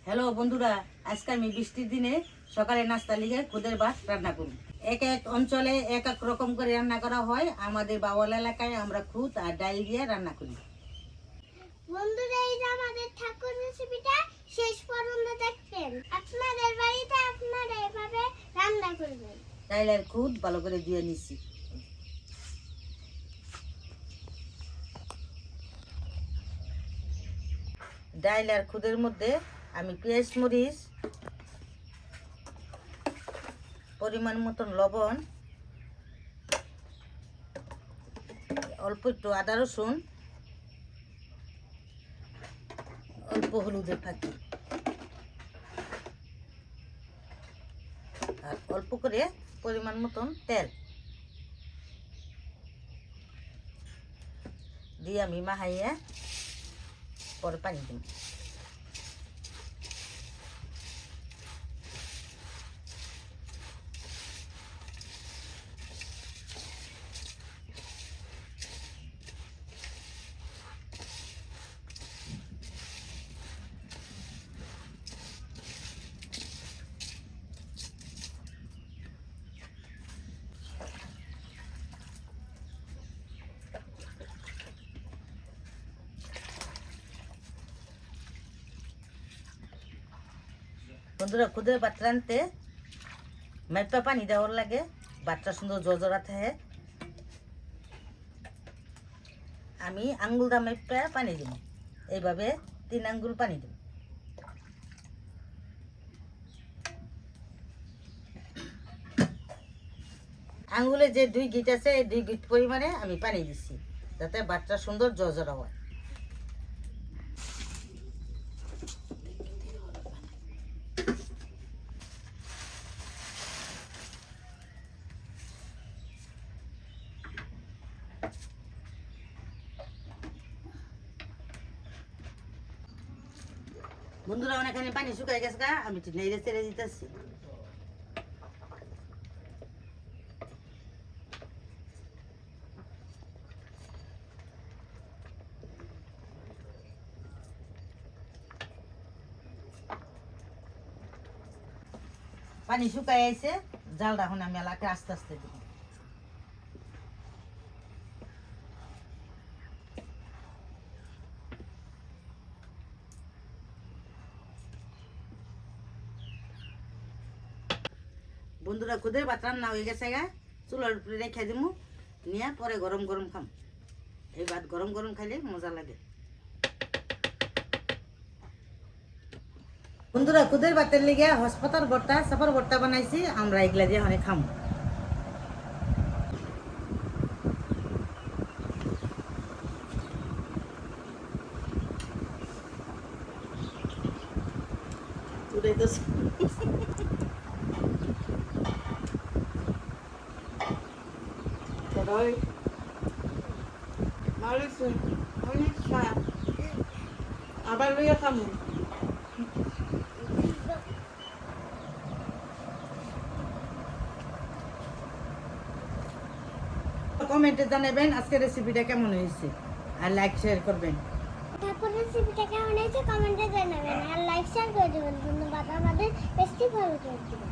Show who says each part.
Speaker 1: Hello বন্ধুরা, আজকে আমি বৃষ্টির দিনে সকালে নাস্তা লিগে খুদের ভাত রান্না করব। এক এক অঞ্চলে এক এক রকম করে রান্না করা হয়। আমাদের বাওয়াল এলাকায় আমরা খুদ আর ডাল দিয়ে রান্না করি।
Speaker 2: বন্ধুরা, এই যে আমাদের ঠাকুর রেসিপিটা শেষ পর্যন্ত দেখবেন। আপনাদের বাড়িতে আপনারা এভাবে রান্না করবেন।
Speaker 1: ডাল আর খুদ ভালো করে দিয়ে নিচ্ছি। ডাল আর খুদের মধ্যে আমি পেঁয়াজ মরিচ, পরিমাণ মতন লবণ, অল্প একটু আদা রসুন, অল্প হলুদের ফাঁকি আর অল্প করে পরিমাণ মতন তেল দিয়ে আমি মাখাইয়া পরে পানি দিই। বন্ধুরা, খুদের ভাত রানতে মেপা পানি দেওয়ার লাগে, ভাতটা সুন্দর জর্জরা থাকে। আমি আঙ্গুল দা মেপা পানি দিব, এইভাবে 3 আঙ্গুল পানি দিব। আঙ্গুলে যে 2 গিট আছে, এই 2 গিট পরিমাণে আমি পানি দিচ্ছি, যাতে ভাতটা সুন্দর জর্জরা হয়। বন্ধুরা, অনেকখানি পানি শুকাই গেছে, আমি ঠিক নেড়ে ছেড়ে দিতেছি। পানি শুকাই আইছে, জালটা এখন আমি এলাকে আস্তে আস্তে দিব। বন্ধুরা, খুদের ভাত রান্না হয়ে গেছে, চুলার উপরে রেখে দিব, নিয়ে পরে গরম গরম খাম। এই ভাত গরম গরম খাইলে মজা লাগে। বন্ধুরা, খুদের ভাতের লিগে হসপাতাল ভর্তা, সাফার ভর্তা বানাইছি, আমরা এগুলা দিয়ে অনেক খাম।
Speaker 3: আবার লইয়া খামু।
Speaker 1: কমেন্টে জানাবেন আজকের রেসিপিটা কেমন হয়েছে, আর লাইক শেয়ার করবেন।
Speaker 2: ঠাকুর রেসিপিটা কেমন হয়েছে কমেন্টে জানাবেন, আর লাইক শেয়ার করে দেবেন। ধন্যবাদ, আমাদের পেজটি ফলো করে দেবেন।